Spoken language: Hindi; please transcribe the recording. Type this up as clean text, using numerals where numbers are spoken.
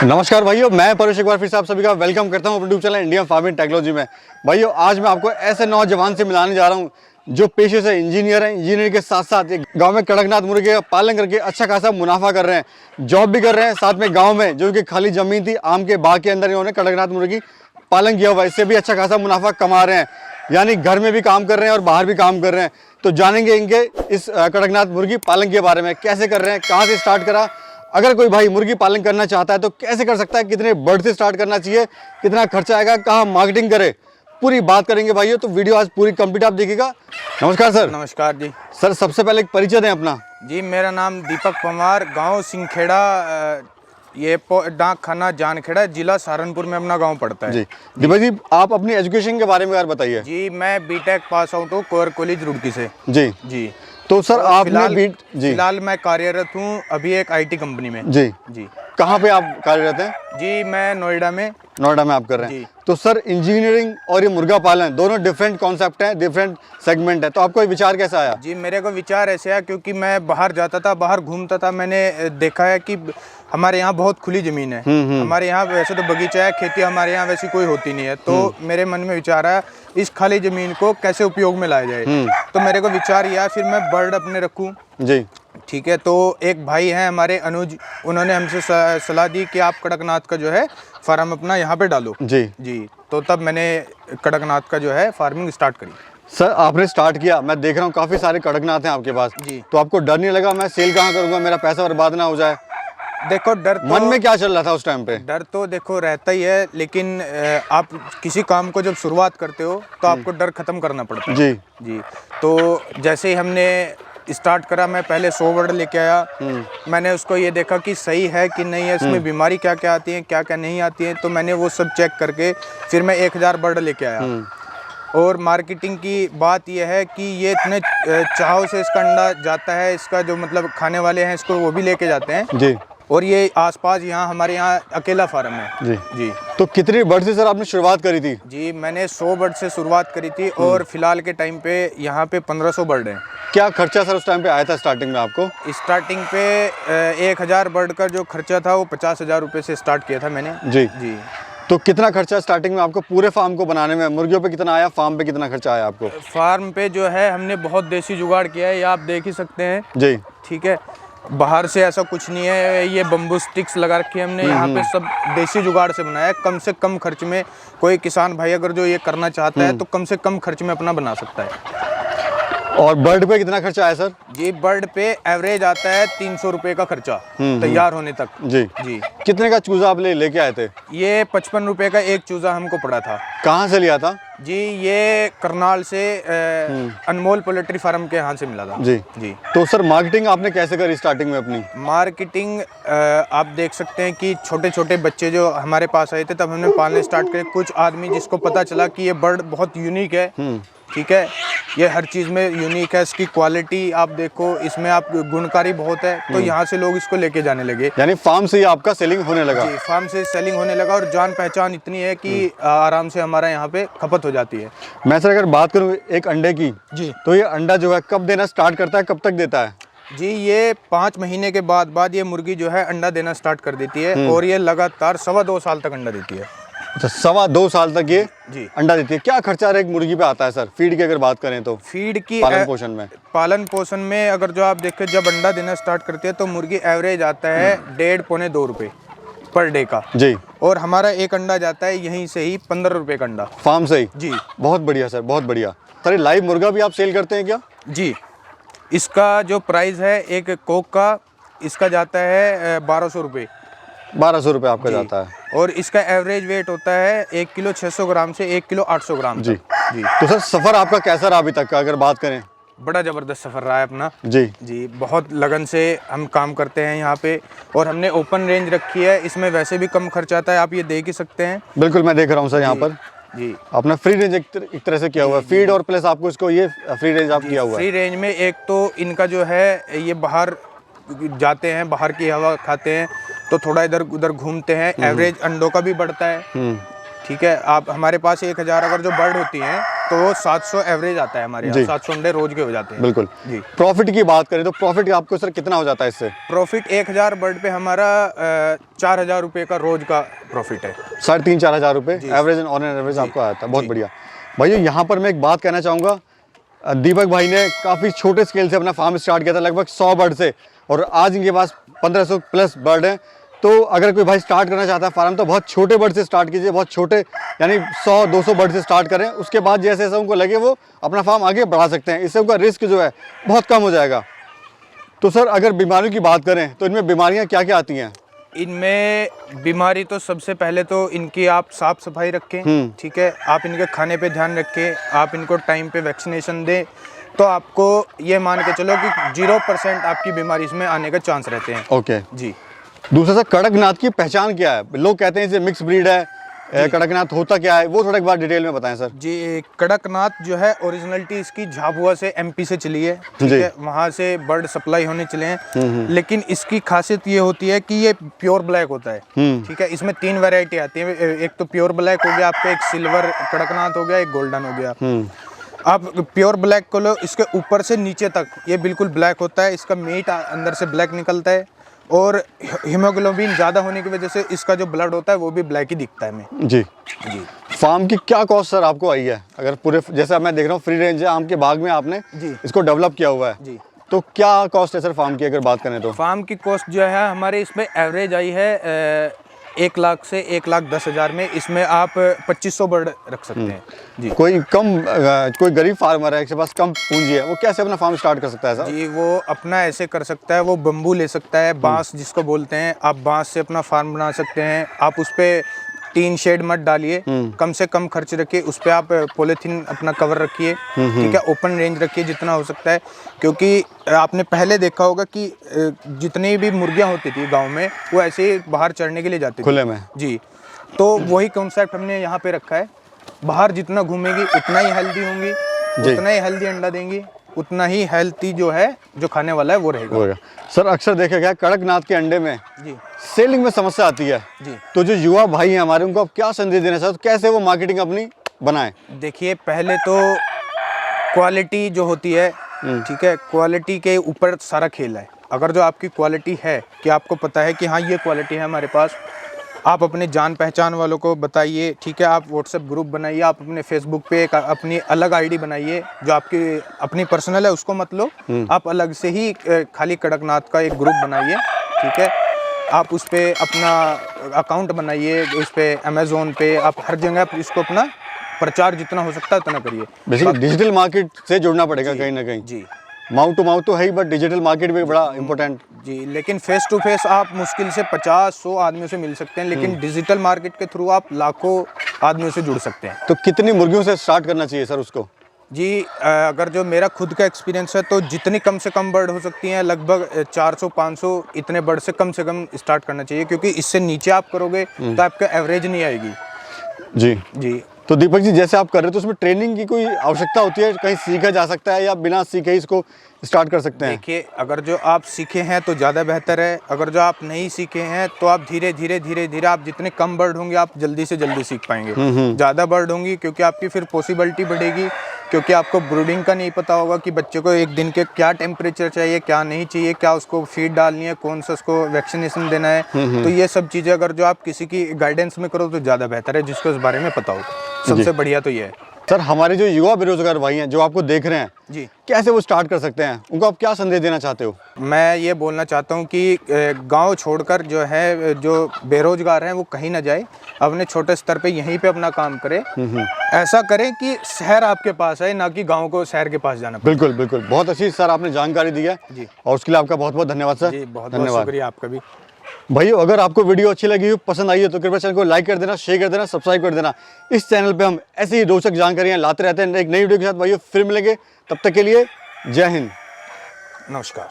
नमस्कार भाइयों, मैं परेश एक बार फिर से आप सभी का वेलकम करता हूं अपने YouTube channel Indian farming technology में। भाइयों, आज मैं आपको ऐसे नौजवान से मिलाने जा रहा हूं जो पेशे से इंजीनियर हैं। इंजीनियर के साथ साथ गांव में कड़कनाथ मुर्गे का पालन करके अच्छा खासा मुनाफा कर रहे हैं, जॉब भी कर रहे हैं। साथ में गाँव में जो उनकी खाली जमीन थी, आम के बाग के अंदर इन्होंने कड़कनाथ मुर्गी पालन किया हुआ है। इससे भी अच्छा खासा मुनाफा कमा रहे हैं, यानी घर में भी काम कर रहे हैं और बाहर भी काम कर रहे हैं। तो जानेंगे इनके इस कड़कनाथ मुर्गी पालन के बारे में, कैसे कर रहे हैं, कहाँ से स्टार्ट करा, अगर कोई भाई मुर्गी पालन करना चाहता है तो कैसे कर सकता है, कितने बर्ड से स्टार्ट करना चाहिए, कितना खर्चा आएगा, कहाँ मार्केटिंग करे, पूरी बात करेंगे भाइयों। तो वीडियो आज पूरी कंप्लीट आप देखिएगा। नमस्कार सर। नमस्कार जी। सर, सबसे पहले एक परिचय दें अपना। जी, मेरा नाम दीपक पवार, गांव सिंहखेड़ा, ये डाक खाना जानखेड़ा, जिला सहारनपुर में अपना गांव पड़ता है। जी दीपक जी, आप अपनी एजुकेशन के बारे में यार बताइए। जी, मैं बीटेक पास आउट हूँ कोर कॉलेज रुड़की से। जी जी। तो सर आपने फिलहाल मैं कार्यरत हूँ अभी एक आईटी कंपनी में। जी जी। कहाँ पे आप कार्यरत हैं? जी, मैं नोएडा में आप कर रहे हैं। तो सर, इंजीनियरिंग और ये मुर्गा पालन दोनों डिफरेंट कॉन्सेप्ट हैं, डिफरेंट सेगमेंट है। तो आपको ये विचार कैसा आया? जी, मेरे को विचार ऐसे आया क्योंकि मैं बाहर जाता था, बाहर घूमता था, मैंने देखा है कि हमारे यहाँ बहुत खुली जमीन है। हमारे यहाँ वैसे तो बगीचा है, खेती हमारे यहाँ वैसी कोई होती नहीं है। तो मेरे मन में विचार आया इस खाली जमीन को कैसे उपयोग में लाया जाए। तो मेरे को विचार यह फिर मैं बर्ड अपने रखूँ। जी ठीक है। तो एक भाई हैं हमारे अनुज, उन्होंने हमसे सलाह दी कि आप कड़कनाथ का जो है फार्म अपना यहाँ पे डालो। जी। तो तब मैंने कड़कनाथ का जो है फार्मिंग स्टार्ट करी। सर, आपने स्टार्ट किया, मैं देख रहा हूँ काफी सारे कड़कनाथ हैं आपके पास। जी। तो आपको डर नहीं लगा मैं सेल कहाँ करूँगा, मेरा पैसा बर्बाद ना हो जाए? देखो, डर तो मन में क्या चल रहा था उस टाइम पे? डर तो देखो रहता ही है, लेकिन आप किसी काम को जब शुरुआत करते हो तो आपको डर खत्म करना पड़ता है। जी। तो जैसे ही हमने स्टार्ट करा, मैं पहले 100 बर्ड लेके आया। मैंने उसको ये देखा कि सही है कि नहीं है, इसमें बीमारी क्या क्या आती है, क्या क्या नहीं आती है। तो मैंने वो सब चेक करके फिर मैं 1000 बर्ड लेके आया। और मार्केटिंग की बात यह है कि ये इतने चाव से इसका अंडा जाता है, इसका जो मतलब खाने वाले हैं इसको वो भी लेके जाते हैं। जी। और ये आसपास यहाँ हमारे यहाँ अकेला फार्म है। जी। तो कितनी बर्ड से सर आपने शुरुआत करी थी? जी, मैंने 100 बर्ड से शुरुआत करी थी और फिलहाल के टाइम पे यहाँ पे 1500 बर्ड हैं। क्या खर्चा सर उस टाइम पे आया था स्टार्टिंग में आपको? स्टार्टिंग पे 1000 बर्ड का जो खर्चा था वो 50,000 रुपये से स्टार्ट किया था मैंने। जी। तो कितना खर्चा स्टार्टिंग में आपको पूरे फार्म को बनाने में? मुर्गियों पे कितना आया, फार्म पे कितना खर्चा आया आपको? फार्म पे जो है हमने बहुत देसी जुगाड़ किया है, ये आप देख ही सकते हैं। जी। ठीक है। बाहर से ऐसा कुछ नहीं है, ये बम्बू स्टिक्स लगा रखी है हमने, यहाँ पे सब देसी जुगाड़ से बनाया है। कम से कम खर्च में कोई किसान भाई अगर जो ये करना चाहता है तो कम से कम खर्च में अपना बना सकता है। और बर्ड पे कितना खर्चा आया सर? जी, बर्ड पे एवरेज आता है 300 रुपये का खर्चा तैयार होने तक। जी। कितने का चूजा आप लेके आए थे? ये 55 रुपये का एक चूजा हमको पड़ा था। कहाँ से लिया था? जी, ये करनाल से अनमोल पोल्ट्री फार्म के यहाँ से मिला था। जी। तो सर, मार्केटिंग आपने कैसे करी स्टार्टिंग में अपनी? मार्केटिंग आप देख सकते हैं कि छोटे छोटे बच्चे जो हमारे पास आए थे तब हमने पालने स्टार्ट करे। कुछ आदमी जिसको पता चला कि ये बर्ड बहुत यूनिक है, ठीक है, ये हर चीज़ में यूनिक है, इसकी क्वालिटी आप देखो, इसमें आप गुणकारी बहुत है, तो यहाँ से लोग इसको लेके जाने लगे। यानी फार्म से ही आपका सेलिंग होने लगा? जी, फार्म से सेलिंग होने लगा और जान पहचान इतनी है कि आराम से हमारा यहाँ पे खपत हो जाती है। मैं सर अगर बात करूँ एक अंडे की, जी, तो ये अंडा जो है कब देना स्टार्ट करता है, कब तक देता है? जी, ये 5 महीने के बाद ये मुर्गी जो है अंडा देना स्टार्ट कर देती है और ये लगातार 2.25 साल तक अंडा देती है। अच्छा, 2.25 साल तक ये अंडा देती है। क्या खर्चा एक मुर्गी पे आता है सर, फीड की अगर बात करें तो? फीड की पालन पोषण में अगर जो आप देखें, जब अंडा देना स्टार्ट करती है तो मुर्गी एवरेज आता है 1.5 पौने 2 रुपये पर डे का। जी। और हमारा एक अंडा जाता है यहीं से ही 15 रुपये का अंडा, फार्म से ही। जी। बहुत बढ़िया सर, बहुत बढ़िया। सर, लाइव मुर्गा भी आप सेल करते हैं क्या? जी। इसका जो प्राइस है एक कोक का, इसका जाता है 1200 रुपये। 1200 रुपये आपका जाता है। और इसका एवरेज वेट होता है 1 किलो 600 ग्राम से 1 किलो 800 ग्राम। जी। तो सर, सफ़र आपका कैसा रहा अभी तक का अगर बात करें? बड़ा ज़बरदस्त सफ़र रहा है अपना। जी, बहुत लगन से हम काम करते हैं यहाँ पे और हमने ओपन रेंज रखी है, इसमें वैसे भी कम खर्च आता है, आप ये देख ही सकते हैं। बिल्कुल, मैं देख रहा हूँ सर यहाँ पर। जी। आपने फ्री रेंज एक तरह से किया हुआ है, फीड और प्लस आपको इसको ये फ्री रेंज आप किया हुआ है। फ्री रेंज में एक तो इनका जो है ये बाहर जाते हैं, बाहर की हवा खाते हैं तो थोड़ा इधर उधर घूमते हैं, एवरेज अंडों का भी बढ़ता है। ठीक है। आप हमारे पास 1000 अगर जो बर्ड होती हैं तो 700 एवरेज आता है हमारे यहाँ, 700 अंडे रोज के हो जाते हैं। बिल्कुल जी। प्रॉफिट की बात करें तो प्रॉफिट आपको सर कितना हो जाता है इससे? प्रॉफिट 1000 बर्ड पे हमारा 4000 रुपये का रोज का प्रॉफिट है। 3,500-4,000 रुपये एवरेज ऑन एन एवरेज आपको आता है। बहुत बढ़िया भाई। यहाँ पर मैं एक बात कहना चाहूँगा, दीपक भाई ने काफ़ी छोटे स्केल से अपना फार्म स्टार्ट किया था, लगभग 100 बर्ड से, और आज इनके पास 1500 प्लस बर्ड हैं। तो अगर कोई भाई स्टार्ट करना चाहता है फार्म तो बहुत छोटे बर्ड से स्टार्ट कीजिए, बहुत छोटे यानी 100-200 बर्ड से स्टार्ट करें। उसके बाद जैसे जैसे उनको लगे वो अपना फार्म आगे बढ़ा सकते हैं, इससे उनका रिस्क जो है बहुत कम हो जाएगा। तो सर अगर बीमारियों की बात करें तो इनमें बीमारियाँ क्या क्या आती हैं? इनमें बीमारी तो सबसे पहले तो इनकी आप साफ सफाई रखें, ठीक है, आप इनके खाने पे ध्यान रखें, आप इनको टाइम पे वैक्सीनेशन दें, तो आपको ये मान के चलो कि 0% आपकी बीमारी इसमें आने के चांस रहते हैं। ओके जी। दूसरा सर कड़कनाथ की पहचान क्या है? लोग कहते हैं इसे मिक्स ब्रीड है, कड़कनाथ होता क्या है वो थोड़ा एक बार डिटेल में बताएं सर। जी, कड़कनाथ जो है ओरिजिनलिटी इसकी झाबुआ से एमपी से चली है, ठीक है, वहाँ से बर्ड सप्लाई होने चले हैं। लेकिन इसकी खासियत ये होती है कि ये प्योर ब्लैक होता है, ठीक है। इसमें 3 वैरायटी आती है, एक तो प्योर ब्लैक हो गया आपका, एक सिल्वर कड़कनाथ हो गया, एक गोल्डन हो गया। आप प्योर ब्लैक को लो, इसके ऊपर से नीचे तक ये बिल्कुल ब्लैक होता है, इसका मीट अंदर से ब्लैक निकलता है, और हीमोग्लोबिन ज़्यादा होने की वजह से इसका जो ब्लड होता है वो भी ब्लैक ही दिखता है हमें। जी जी। फार्म की क्या कॉस्ट सर आपको आई है? अगर पूरे जैसे मैं देख रहा हूँ फ्री रेंज है आम के बाग में आपने जी इसको डेवलप किया हुआ है, जी, तो क्या कॉस्ट है सर फार्म की अगर बात करें तो? फार्म की कॉस्ट जो है हमारे इसमें एवरेज आई है 1 लाख से 1,10,000 में। इसमें आप 2500 बर्ड रख सकते हैं। जी। कोई गरीब फार्मर है, इसके पास कम पूंजी है, वो कैसे अपना फार्म स्टार्ट कर सकता है सर? जी, वो अपना ऐसे कर सकता है, वो बम्बू ले सकता है, बांस जिसको बोलते हैं, आप बांस से अपना फार्म बना सकते हैं। आप उस पे 3 शेड मत डालिए, कम से कम खर्च रखिए, उस पे आप पॉलीथीन अपना कवर रखिए, ठीक है, ओपन रेंज रखिए जितना हो सकता है। क्योंकि आपने पहले देखा होगा कि जितनी भी मुर्गियां होती थी गांव में वो ऐसे ही बाहर चढ़ने के लिए जाती थी खुले में। जी, तो वही कॉन्सेप्ट हमने यहाँ पे रखा है। बाहर जितना घूमेगी उतना ही हेल्दी होंगी, उतना ही हेल्दी अंडा देंगी, उतना ही हेल्थी जो है जो खाने वाला है वो रहेगा। सर अक्सर देखा गया कड़कनाथ के अंडे में जी सेलिंग में समस्या आती है जी, तो जो युवा भाई हैं हमारे उनको आप क्या संदेश देना चाहते हो, कैसे वो मार्केटिंग अपनी बनाएं? देखिए, पहले तो क्वालिटी जो होती है, ठीक है, क्वालिटी के ऊपर सारा खेल है। अगर जो आपकी क्वालिटी है कि आपको पता है कि हाँ ये क्वालिटी है हमारे पास, आप अपने जान पहचान वालों को बताइए, ठीक है, आप व्हाट्सएप ग्रुप बनाइए, आप अपने फेसबुक पे एक अपनी अलग आईडी बनाइए, जो आपकी अपनी पर्सनल है उसको मत लो, आप अलग से ही खाली कड़कनाथ का एक ग्रुप बनाइए, ठीक है। आप उस पे अपना अकाउंट बनाइए, उस पे अमेज़ोन पे, आप हर जगह आप इसको अपना प्रचार जितना हो सकता है उतना करिए। बेसिकली डिजिटल मार्केट से जुड़ना पड़ेगा कहीं ना कहीं। जी, माउथ टू माउथ तो है ही, बट डिजिटल मार्केट भी बड़ा इंपॉर्टेंट। जी, लेकिन फेस टू फेस आप मुश्किल से 50-100 आदमियों से मिल सकते हैं, लेकिन डिजिटल मार्केट के थ्रू आप लाखों आदमियों से जुड़ सकते हैं। तो कितनी मुर्गियों से स्टार्ट करना चाहिए सर उसको? जी, अगर जो मेरा खुद का एक्सपीरियंस है तो जितनी कम से कम बर्ड हो सकती हैं, लगभग 400-500 इतने बर्ड से कम स्टार्ट करना चाहिए, क्योंकि इससे नीचे आप करोगे तो आपका एवरेज नहीं आएगी। जी जी। तो दीपक जी जैसे आप कर रहे हो तो उसमें ट्रेनिंग की कोई आवश्यकता होती है, कहीं सीखा जा सकता है या बिना सीखे ही इसको स्टार्ट कर सकते हैं? देखिए, अगर जो आप सीखे हैं तो ज़्यादा बेहतर है, अगर जो आप नहीं सीखे हैं तो आप धीरे धीरे आप जितने कम बर्ड होंगे आप जल्दी से जल्दी सीख पाएंगे। ज़्यादा बर्ड होंगी क्योंकि आपकी फिर पॉसिबिलिटी बढ़ेगी, क्योंकि आपको ब्रूडिंग का नहीं पता होगा कि बच्चे को एक दिन के क्या टेम्परेचर चाहिए, क्या नहीं चाहिए, क्या उसको फीड डालनी है, कौन सा उसको वैक्सीनेशन देना है। तो ये सब चीज़ें अगर जो आप किसी की गाइडेंस में करो तो ज़्यादा बेहतर है, जिसको इस बारे में पता हो। सबसे बढ़िया तो ये है। सर हमारे जो युवा बेरोजगार भाई हैं जो आपको देख रहे हैं जी, कैसे वो स्टार्ट कर सकते हैं, उनको आप क्या संदेश देना चाहते हो? मैं ये बोलना चाहता हूँ कि गांव छोड़कर जो है जो बेरोजगार हैं वो कहीं ना जाए, अपने छोटे स्तर पे यहीं पे अपना काम करें। ऐसा करें कि शहर आपके पास है, ना कि गांव को शहर के पास जाना पड़े। बिल्कुल बिल्कुल, बहुत अच्छी सर आपने जानकारी दी है जी, और उसके लिए आपका बहुत बहुत धन्यवाद सर। जी, बहुत बहुत शुक्रिया आपका भी। भाइयों अगर आपको वीडियो अच्छी लगी हो, पसंद आई हो, तो कृपया चैनल को लाइक कर देना, शेयर कर देना, सब्सक्राइब कर देना। इस चैनल पे हम ऐसी ही रोचक जानकारियां लाते रहते हैं। एक नई वीडियो के साथ भाइयों फिर मिलेंगे, तब तक के लिए जय हिंद, नमस्कार।